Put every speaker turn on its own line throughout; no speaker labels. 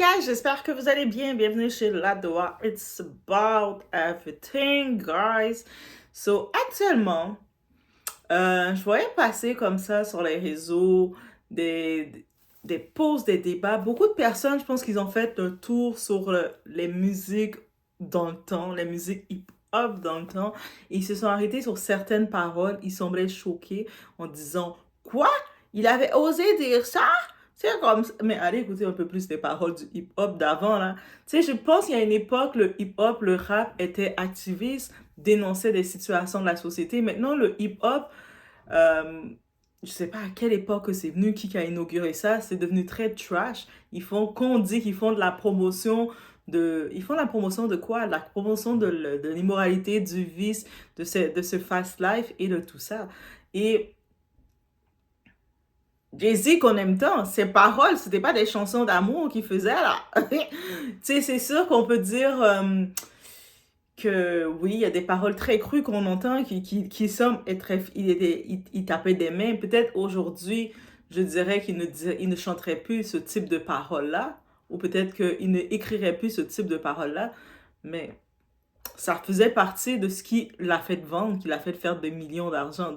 guys, j'espère que vous allez bien. Bienvenue chez Ladoa. It's about everything, guys. So, actuellement, je voyais passer comme ça sur les réseaux des posts, des débats. Beaucoup de personnes, je pense qu'ils ont fait un tour sur les musiques dans le temps, les musiques hip-hop dans le temps. Ils se sont arrêtés sur certaines paroles. Ils semblaient choqués en disant, quoi? Il avait osé dire ça? C'est comme ça. Mais allez écouter un peu plus les paroles du hip-hop d'avant, là. Tu sais, je pense qu'il y a une époque, le hip-hop, le rap était activiste, dénonçait des situations de la société. Maintenant, le hip-hop, euh, je sais pas à quelle époque c'est venu, qui a inauguré ça, c'est devenu très trash. Qu'on dit qu'ils font de la promotion ils font la promotion de quoi? La promotion de l'immoralité, du vice, de ce fast life et de tout ça. Et Jay-Z qu'on aime tant, ses paroles, c'était pas des chansons d'amour qu'il faisait là. Tu sais, c'est sûr qu'on peut dire que oui, il y a des paroles très crues qu'on entend qui semblent être très. Il tapait des mains. Peut-être aujourd'hui, je dirais il ne chanterait plus ce type de paroles-là, ou peut-être qu'il ne écrirait plus ce type de paroles-là, mais ça faisait partie de ce qui l'a fait vendre, qui l'a fait faire des millions d'argent,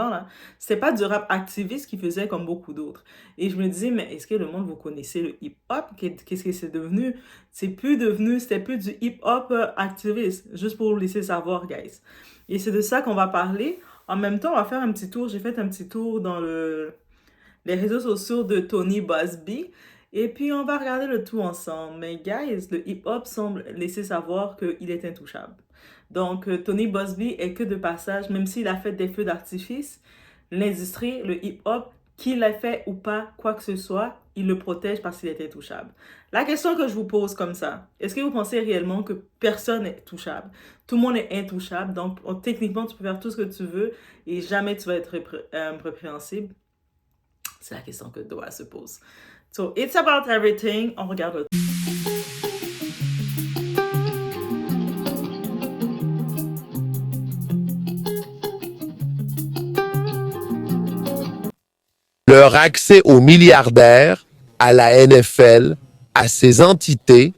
là. C'était pas du rap activiste qu'il faisait comme beaucoup d'autres. Et je me disais, mais est-ce que le monde, vous connaissez le hip-hop? Qu'est-ce que c'est devenu? C'était plus du hip-hop activiste. Juste pour vous laisser savoir, guys. Et c'est de ça qu'on va parler. En même temps, on va faire un petit tour. J'ai fait un petit tour dans les réseaux sociaux de Tony Busby. Et puis, on va regarder le tout ensemble. Mais, guys, le hip-hop semble laisser savoir qu'il est intouchable. Donc, Tony Busby est que de passage, même s'il a fait des feux d'artifice, l'industrie, le hip-hop, qu'il ait fait ou pas, quoi que ce soit, il le protège parce qu'il est intouchable. La question que je vous pose comme ça, est-ce que vous pensez réellement que personne n'est touchable? Tout le monde est intouchable, donc techniquement, tu peux faire tout ce que tu veux et jamais tu vas être répréhensible? C'est la question que Doha se pose. So, it's about everything. On regarde le...
Leur accès aux milliardaires, à la NFL, à ces entités,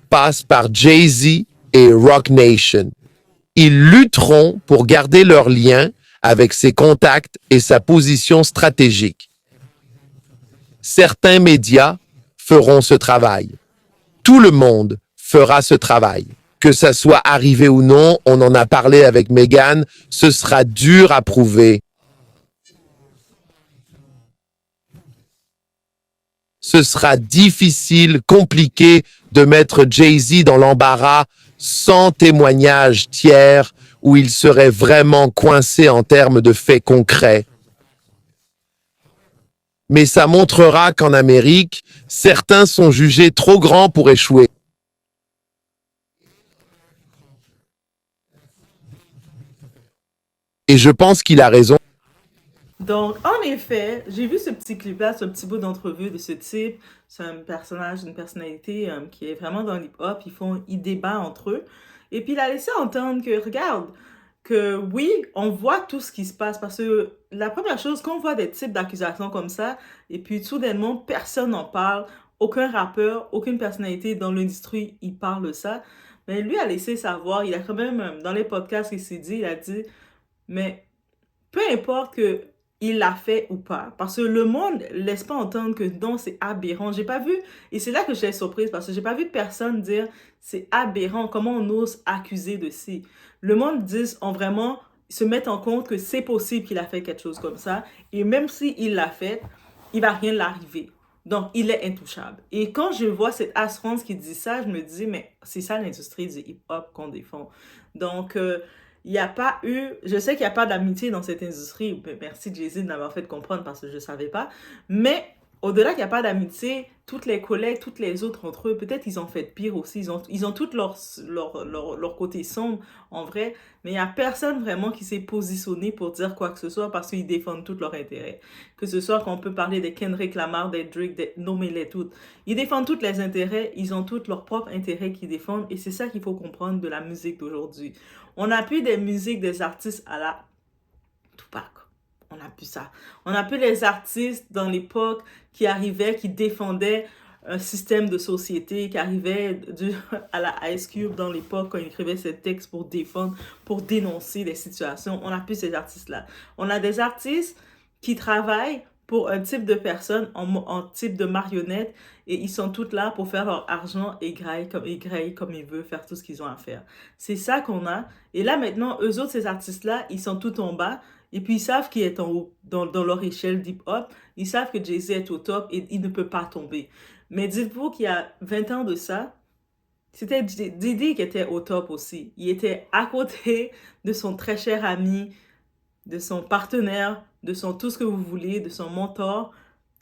passe par Jay-Z et Roc Nation. Ils lutteront pour garder leur lien avec ses contacts et sa position stratégique. Certains médias feront ce travail. Tout le monde fera ce travail. Que ça soit arrivé ou non, on en a parlé avec Meghan, ce sera dur à prouver. Ce sera difficile, compliqué de mettre Jay-Z dans l'embarras sans témoignage tiers où il serait vraiment coincé en termes de faits concrets. Mais ça montrera qu'en Amérique, certains sont jugés trop grands pour échouer. Et je pense qu'il a raison.
Donc, en effet, j'ai vu ce petit clip-là, ce petit bout d'entrevue de ce type. C'est un personnage, une personnalité qui est vraiment dans l'hip-hop. Ils débattent entre eux. Et puis, il a laissé entendre que, regarde, que oui, on voit tout ce qui se passe. Parce que la première chose, quand on voit des types d'accusations comme ça, et puis soudainement, personne n'en parle, aucun rappeur, aucune personnalité dans l'industrie, il parle de ça. Mais lui a laissé savoir, il a quand même, dans les podcasts, il a dit, mais peu importe que il l'a fait ou pas. Parce que le monde laisse pas entendre que non, c'est aberrant. J'ai pas vu, et c'est là que j'étais surprise, parce que j'ai pas vu personne dire c'est aberrant, comment on ose accuser de ci. Le monde dit, on vraiment se met en compte que c'est possible qu'il a fait quelque chose comme ça, et même s'il l'a fait, il va rien l'arriver. Donc, il est intouchable. Et quand je vois cette assurance qui dit ça, je me dis, mais c'est ça l'industrie du hip-hop qu'on défend. Donc, il n'y a pas eu, je sais qu'il n'y a pas d'amitié dans cette industrie. Merci Jay-Z de m'avoir fait comprendre parce que je ne savais pas. Mais au-delà qu'il n'y a pas d'amitié, toutes les collègues, toutes les autres entre eux, peut-être ils ont fait pire aussi. Ils ont toutes leur côté sombre en vrai. Mais il n'y a personne vraiment qui s'est positionné pour dire quoi que ce soit parce qu'ils défendent tous leurs intérêts. Que ce soit qu'on peut parler des Kendrick Lamar, des Drake, nommez-les toutes. Ils défendent tous les intérêts, ils ont tous leurs propres intérêts qu'ils défendent. Et c'est ça qu'il faut comprendre de la musique d'aujourd'hui. On n'a plus des musiques des artistes à la Tupac. On n'a plus ça. On n'a plus les artistes dans l'époque qui arrivaient, qui défendaient un système de société qui arrivait à la Ice Cube dans l'époque quand il écrivait ses textes pour défendre, pour dénoncer des situations. On n'a plus ces artistes-là. On a des artistes qui travaillent pour un type de personne en type de marionnette et ils sont tous là pour faire leur argent et grailler comme ils veulent, faire tout ce qu'ils ont à faire. C'est ça qu'on a. Et là maintenant, eux autres, ces artistes-là, ils sont tout en bas et puis ils savent qui est en haut dans leur échelle d'hip-hop. Ils savent que Jay-Z est au top et il ne peut pas tomber. Mais dites-vous qu'il y a 20 ans de ça, c'était Diddy qui était au top aussi. Il était à côté de son très cher ami, de son partenaire, de son tout ce que vous voulez, de son mentor,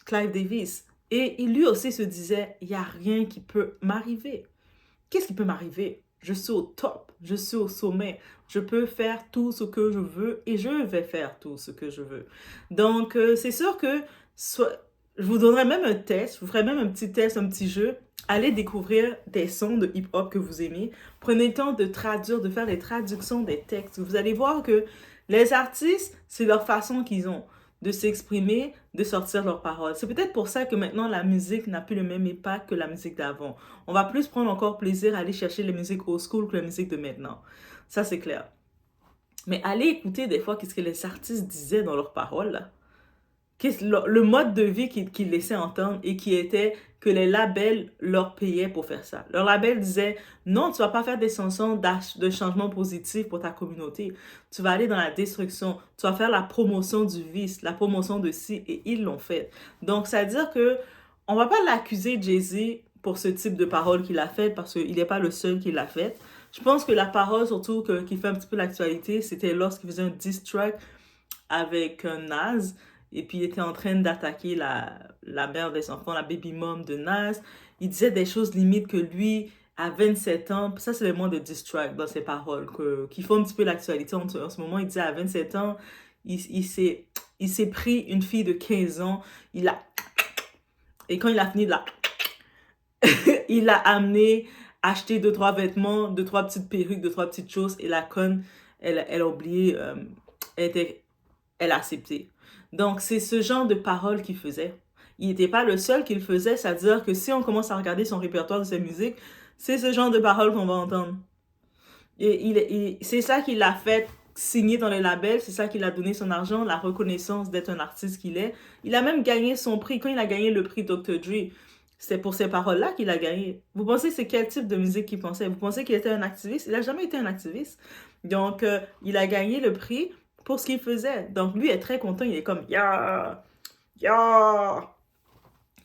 Clive Davis. Et lui aussi se disait, il n'y a rien qui peut m'arriver. Qu'est-ce qui peut m'arriver? Je suis au top, je suis au sommet, je peux faire tout ce que je veux et je vais faire tout ce que je veux. Donc, c'est sûr que je vous donnerai même un test, je vous ferai même un petit test, un petit jeu. Allez découvrir des sons de hip-hop que vous aimez. Prenez le temps de traduire, de faire des traductions des textes. Vous allez voir que les artistes, c'est leur façon qu'ils ont de s'exprimer, de sortir leurs paroles. C'est peut-être pour ça que maintenant la musique n'a plus le même impact que la musique d'avant. On va plus prendre encore plaisir à aller chercher les musiques old school que la musique de maintenant. Ça, c'est clair. Mais allez écouter des fois qu'est-ce que les artistes disaient dans leurs paroles, là. Le mode de vie qu'ils laissaient entendre et qui était que les labels leur payaient pour faire ça. Leur label disait, non, tu vas pas faire des chansons de changement positif pour ta communauté. Tu vas aller dans la destruction. Tu vas faire la promotion du vice, la promotion de ci, et ils l'ont fait. Donc, ça veut dire que on va pas l'accuser, Jay-Z, pour ce type de parole qu'il a fait, parce qu'il n'est pas le seul qui l'a fait. Je pense que la parole, surtout, qui fait un petit peu l'actualité, c'était lorsqu'il faisait un diss track avec Nas. Et puis, il était en train d'attaquer la mère des enfants, la baby mom de Nas. Il disait des choses limites que lui, à 27 ans, ça c'est le mot de diss track dans ses paroles, qui font un petit peu l'actualité en ce moment. Il disait à 27 ans, il s'est pris une fille de 15 ans, et quand il a fini de la... il l'a amené acheter 2-3 vêtements, 2-3 petites perruques, 2-3 petites choses, et la conne, elle a oublié, elle a accepté. Donc, c'est ce genre de paroles qu'il faisait. Il n'était pas le seul qui le faisait, c'est-à-dire que si on commence à regarder son répertoire de ses musiques, c'est ce genre de paroles qu'on va entendre. Et c'est ça qui l'a fait signer dans les labels, c'est ça qui l'a donné son argent, la reconnaissance d'être un artiste qu'il est. Il a même gagné son prix. Quand il a gagné le prix Dr. Dre, c'est pour ces paroles-là qu'il a gagné. Vous pensez c'est quel type de musique qu'il pensait? Vous pensez qu'il était un activiste? Il n'a jamais été un activiste. Donc, il a gagné le prix pour ce qu'il faisait. Donc, lui est très content. Il est comme, ya, ya.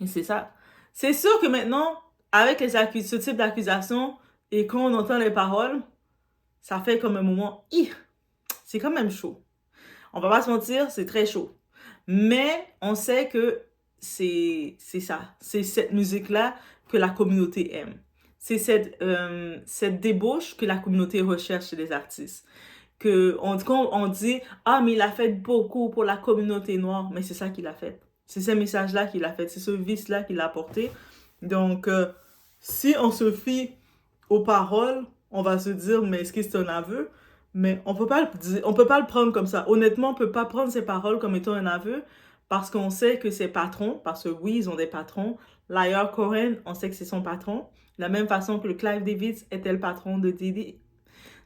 Et c'est ça. C'est sûr que maintenant, avec ce type d'accusation, et quand on entend les paroles, ça fait comme un moment, c'est quand même chaud. On va pas se mentir, c'est très chaud. Mais on sait que c'est ça. C'est cette musique-là que la communauté aime. C'est cette débauche que la communauté recherche chez les artistes. Quand on dit, ah, mais il a fait beaucoup pour la communauté noire, mais c'est ça qu'il a fait. C'est ces messages-là qu'il a fait. C'est ce vice-là qu'il a apporté. Donc, si on se fie aux paroles, on va se dire, mais est-ce que c'est un aveu? Mais on peut pas le prendre comme ça. Honnêtement, on peut pas prendre ces paroles comme étant un aveu parce qu'on sait que ses patrons, parce que oui, ils ont des patrons. Liar Cohen, on sait que c'est son patron. De la même façon que le Clive Davis était le patron de Diddy.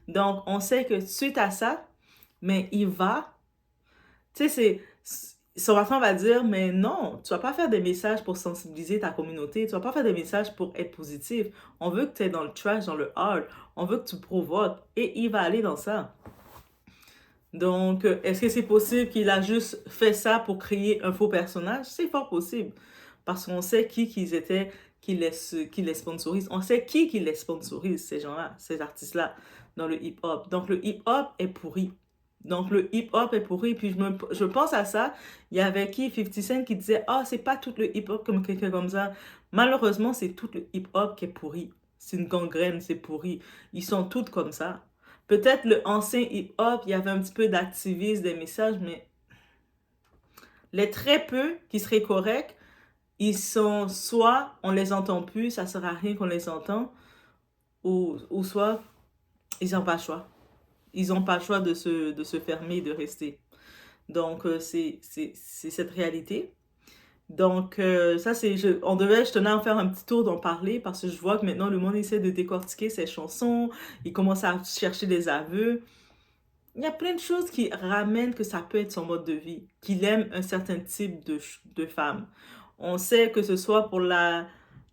Donc, on sait que suite à ça, mais il va, tu sais, son patron va dire, mais non, tu vas pas faire des messages pour sensibiliser ta communauté, tu vas pas faire des messages pour être positif. On veut que tu es dans le trash, dans le hard, on veut que tu provoques, et il va aller dans ça. Donc, est-ce que c'est possible qu'il a juste fait ça pour créer un faux personnage? C'est fort possible, parce qu'on sait qui qu'ils étaient, qui les sponsorise. On sait qui les sponsorise, ces gens-là, ces artistes-là, dans le hip-hop. Donc, le hip-hop est pourri. Donc, le hip-hop est pourri. Puis, je pense à ça. Il y avait 50 Cent qui disait, ah, c'est pas tout le hip-hop comme quelqu'un comme ça. Malheureusement, c'est tout le hip-hop qui est pourri. C'est une gangrène, c'est pourri. Ils sont tous comme ça. Peut-être le ancien hip-hop, il y avait un petit peu d'activisme, des messages, mais les très peu qui seraient corrects, ils sont soit on les entend plus, ça sert à rien qu'on les entend, ou soit ils n'ont pas le choix. Ils n'ont pas le choix de se fermer, de rester. Donc, c'est cette réalité. Donc, ça, je tenais à en faire un petit tour d'en parler parce que je vois que maintenant le monde essaie de décortiquer ses chansons, il commence à chercher des aveux. Il y a plein de choses qui ramènent que ça peut être son mode de vie, qu'il aime un certain type de femme. On sait que ce soit pour la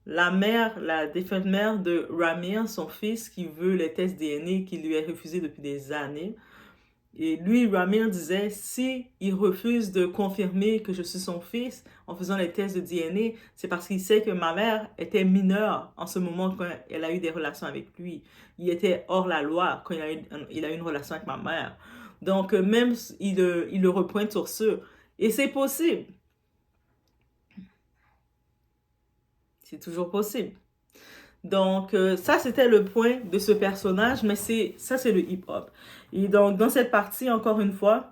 mère, la défunte mère de Ramir, son fils, qui veut les tests DNA qui lui est refusé depuis des années. Et lui, Ramir disait, si il refuse de confirmer que je suis son fils en faisant les tests de DNA, c'est parce qu'il sait que ma mère était mineure en ce moment quand elle a eu des relations avec lui. Il était hors la loi quand il a eu une relation avec ma mère. Donc, même, il le repointe sur ce. Et c'est possible. C'est toujours possible. Donc, ça, c'était le point de ce personnage, mais ça, c'est le hip-hop. Et donc, dans cette partie, encore une fois,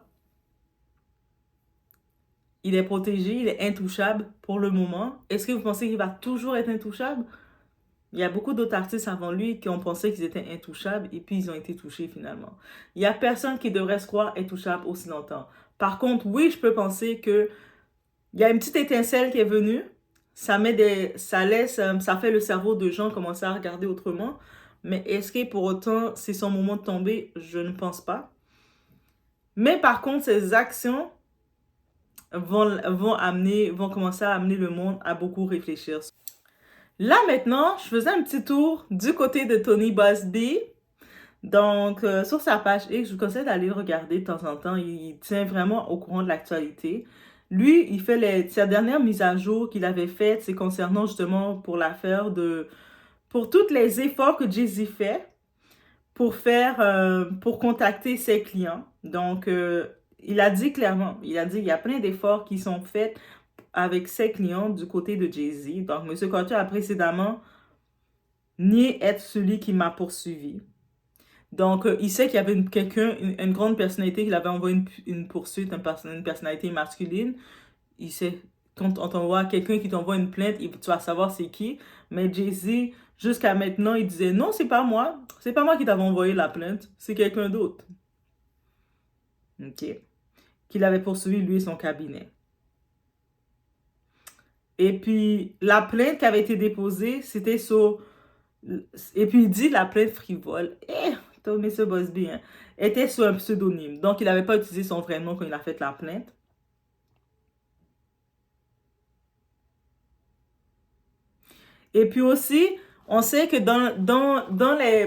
il est protégé, il est intouchable pour le moment. Est-ce que vous pensez qu'il va toujours être intouchable? Il y a beaucoup d'autres artistes avant lui qui ont pensé qu'ils étaient intouchables et puis ils ont été touchés finalement. Il y a personne qui devrait se croire intouchable aussi longtemps. Par contre, oui, je peux penser que il y a une petite étincelle qui est venue. Ça fait le cerveau de gens commencer à regarder autrement. Mais est-ce que pour autant c'est son moment de tomber? Je ne pense pas. Mais par contre, ses actions vont commencer à amener le monde à beaucoup réfléchir. Là maintenant, je faisais un petit tour du côté de Tony Busby. Donc, sur sa page X, je vous conseille d'aller le regarder de temps en temps. Il tient vraiment au courant de l'actualité. Lui, il fait sa dernière mise à jour qu'il avait faite, c'est concernant justement pour l'affaire pour tous les efforts que Jay-Z fait pour contacter ses clients. Donc, il a dit clairement, il a dit il y a plein d'efforts qui sont faits avec ses clients du côté de Jay-Z. Donc, M. Carter a précédemment nié être celui qui m'a poursuivi. Donc, il sait qu'il y avait une grande personnalité qui avait envoyé une poursuite, une personnalité masculine. Il sait, quand on t'envoie quelqu'un qui t'envoie une plainte, tu vas savoir c'est qui. Mais Jay-Z, jusqu'à maintenant, il disait non, c'est pas moi. C'est pas moi qui t'avais envoyé la plainte. C'est quelqu'un d'autre. OK. Qu'il avait poursuivi, lui et son cabinet. Et puis, la plainte qui avait été déposée, c'était sur. Et puis, il dit la plainte frivole. Tommy se bosse bien. Était sur un pseudonyme. Donc, il n'avait pas utilisé son vrai nom quand il a fait la plainte. Et puis aussi, on sait que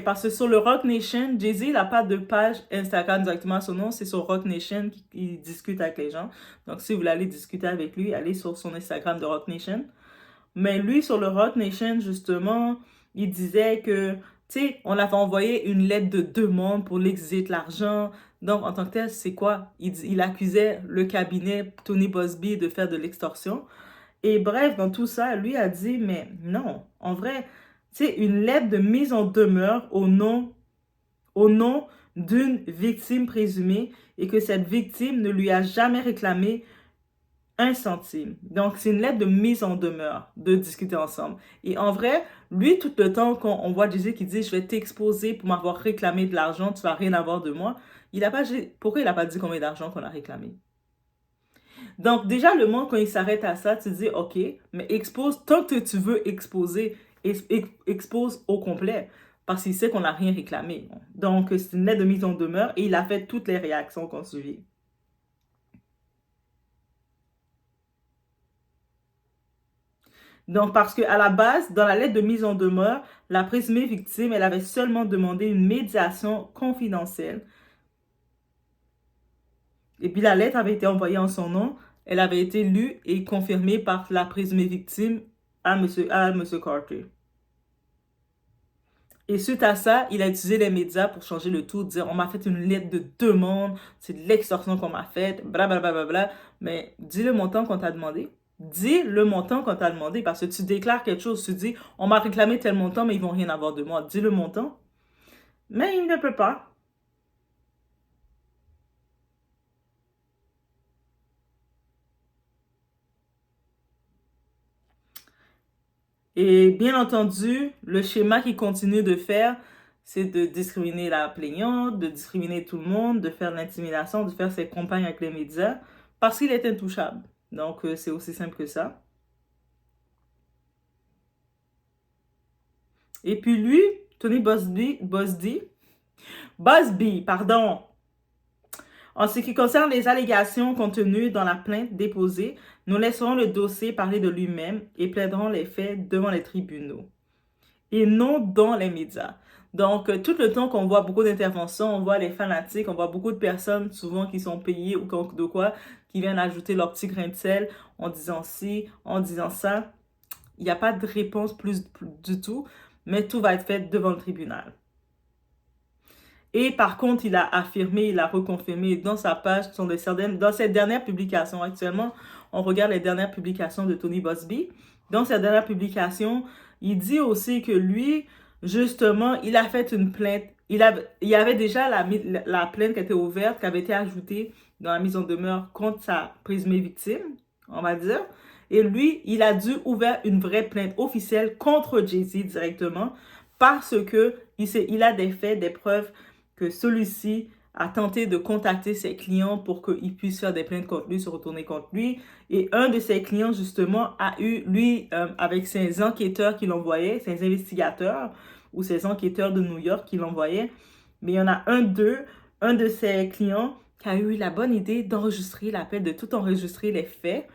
parce que sur le Rock Nation, Jay-Z, il n'a pas de page Instagram directement à son nom, c'est sur Rock Nation qu'il discute avec les gens. Donc, si vous voulez aller discuter avec lui, allez sur son Instagram de Rock Nation. Mais lui, sur le Rock Nation, justement, il disait que, tu sais, on avait envoyé une lettre de demande pour l'exit l'argent. Donc, en tant que tel, c'est quoi? Il accusait le cabinet Tony Busby de faire de l'extorsion. Et bref, dans tout ça, lui a dit, mais non, en vrai, c'est une lettre de mise en demeure au nom d'une victime présumée et que cette victime ne lui a jamais réclamé un centime. Donc, c'est une lettre de mise en demeure de discuter ensemble. Et en vrai, lui, tout le temps, quand on voit Jay-Z qui dit, je vais t'exposer pour m'avoir réclamé de l'argent, tu vas rien avoir de moi, pourquoi il n'a pas dit combien d'argent qu'on a réclamé? Donc, déjà, le monde, quand il s'arrête à ça, tu dis, OK, mais expose, tant que tu veux exposer, expose au complet. Parce qu'il sait qu'on n'a rien réclamé. Donc, c'est une lettre de mise en demeure et il a fait toutes les réactions qu'on suivit. Donc, parce qu'à la base, dans la lettre de mise en demeure, la présumée victime, elle avait seulement demandé une médiation confidentielle. Et puis, la lettre avait été envoyée en son nom. Elle avait été lue et confirmée par la présumée victime à monsieur Carter. Et suite à ça, il a utilisé les médias pour changer le tout, dire on m'a fait une lettre de demande, c'est de l'extorsion qu'on m'a faite, blablabla. Mais dis le montant qu'on t'a demandé. Dis le montant qu'on t'a demandé parce que tu déclares quelque chose, tu dis on m'a réclamé tel montant, mais ils vont rien avoir de moi. Dis le montant. Mais il ne peut pas. Et bien entendu, le schéma qu'il continue de faire, c'est de discriminer la plaignante, de discriminer tout le monde, de faire de l'intimidation, de faire ses campagnes avec les médias, parce qu'il est intouchable. Donc, c'est aussi simple que ça. Et puis lui, Tony Busby, pardon, en ce qui concerne les allégations contenues dans la plainte déposée, nous laisserons le dossier parler de lui-même et plaiderons les faits devant les tribunaux et non dans les médias. Donc, tout le temps qu'on voit beaucoup d'interventions, on voit les fanatiques, on voit beaucoup de personnes, souvent qui sont payées ou de quoi, qui viennent ajouter leur petit grain de sel en disant ci, en disant ça. Il n'y a pas de réponse plus du tout, mais tout va être fait devant le tribunal. Et par contre, il a affirmé, il a reconfirmé dans sa page, dans ses dernières publications. Actuellement, on regarde les dernières publications de Tony Busby. Dans sa dernière publication, il dit aussi que lui, justement, il a fait une plainte. Il y avait déjà la plainte qui était ouverte, qui avait été ajoutée dans la mise en demeure contre sa présumée victime, on va dire. Et lui, il a dû ouvrir une vraie plainte officielle contre Jay-Z directement parce que il a des faits, des preuves que celui-ci a tenté de contacter ses clients pour qu'ils puissent faire des plaintes contre lui, se retourner contre lui. Et un de ses clients, justement, a eu, lui, avec ses enquêteurs qui l'envoyaient, ses investigateurs ou ses enquêteurs de New York qui l'envoyaient, mais il y en a un de ses clients qui a eu la bonne idée d'enregistrer l'appel, de tout enregistrer les faits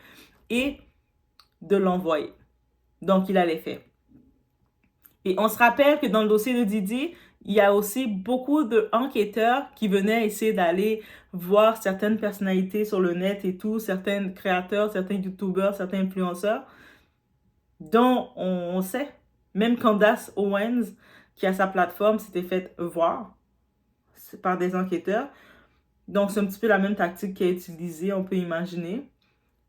et de l'envoyer. Donc, il a les faits. Et on se rappelle que dans le dossier de Didi, il y a aussi beaucoup d'enquêteurs qui venaient essayer d'aller voir certaines personnalités sur le net et tout, certains créateurs, certains youtubeurs, certains influenceurs, dont on sait, même Candace Owens, qui a sa plateforme, s'était fait voir par des enquêteurs. Donc, c'est un petit peu la même tactique qui est utilisée, on peut imaginer.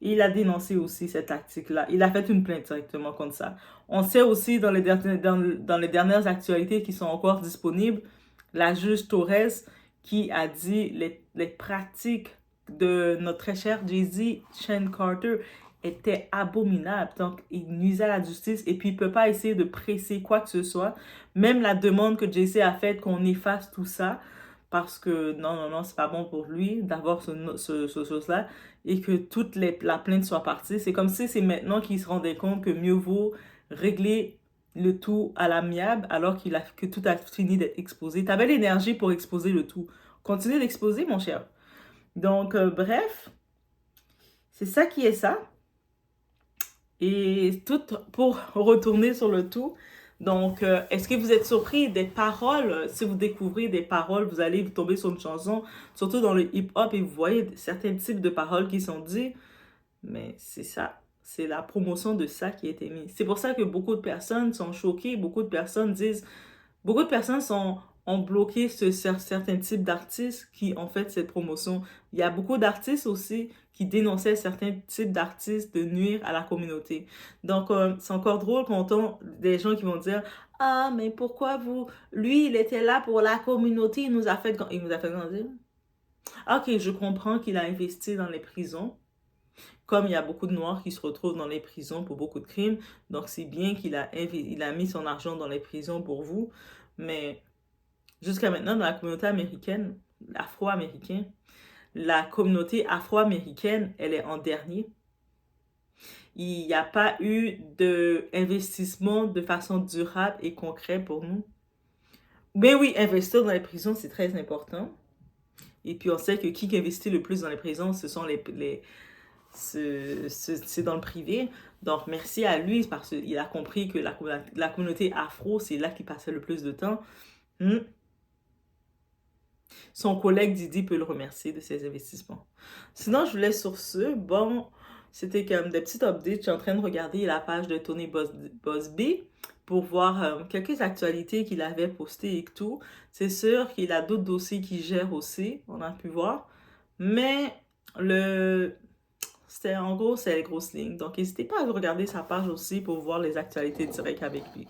Et il a dénoncé aussi cette tactique-là. Il a fait une plainte directement contre ça. On sait aussi dans les dernières actualités qui sont encore disponibles, la juge Torres qui a dit les pratiques de notre très cher Jay-Z, Sean Carter, étaient abominables. Donc, il nuisait à la justice et puis il ne peut pas essayer de presser quoi que ce soit. Même la demande que Jay-Z a faite qu'on efface tout ça, parce que non, c'est pas bon pour lui d'avoir ce chose-là et que la plainte soit partie. C'est comme si c'est maintenant qu'il se rendait compte que mieux vaut régler le tout à l'amiable alors que tout a fini d'être exposé. Tu avais l'énergie pour exposer le tout. Continue d'exposer, mon cher. Donc, bref, c'est ça qui est ça. Et tout pour retourner sur le tout. Donc, est-ce que vous êtes surpris des paroles? Si vous découvrez des paroles, vous allez vous tomber sur une chanson, surtout dans le hip-hop, et vous voyez certains types de paroles qui sont dites. Mais c'est ça. C'est la promotion de ça qui a été mise. C'est pour ça que beaucoup de personnes sont choquées. Beaucoup de personnes ont bloqué certains types d'artistes qui ont fait cette promotion. Il y a beaucoup d'artistes aussi qui dénonçaient certains types d'artistes de nuire à la communauté. Donc, c'est encore drôle quand on entend des gens qui vont dire « Ah, mais pourquoi lui, il était là pour la communauté, il nous a fait grandir. » Ok, je comprends qu'il a investi dans les prisons. Comme il y a beaucoup de Noirs qui se retrouvent dans les prisons pour beaucoup de crimes, donc c'est bien qu'il a mis son argent dans les prisons pour vous, mais jusqu'à maintenant, dans la communauté américaine, afro-américaine, la communauté afro-américaine, elle est en dernier. Il n'y a pas eu d'investissement de façon durable et concret pour nous. Mais oui, investir dans les prisons, c'est très important. Et puis, on sait que qui investit le plus dans les prisons, ce sont c'est dans le privé. Donc, merci à lui parce qu'il a compris que la communauté afro, c'est là qu'il passait le plus de temps. Son collègue Didi peut le remercier de ses investissements. Sinon, je vous laisse sur ce. Bon, c'était comme des petites updates. Je suis en train de regarder la page de Tony Busby pour voir quelques actualités qu'il avait postées et tout. C'est sûr qu'il a d'autres dossiers qu'il gère aussi, on a pu voir. Mais en gros, c'est les grosses lignes. Donc, n'hésitez pas à regarder sa page aussi pour voir les actualités directes avec lui.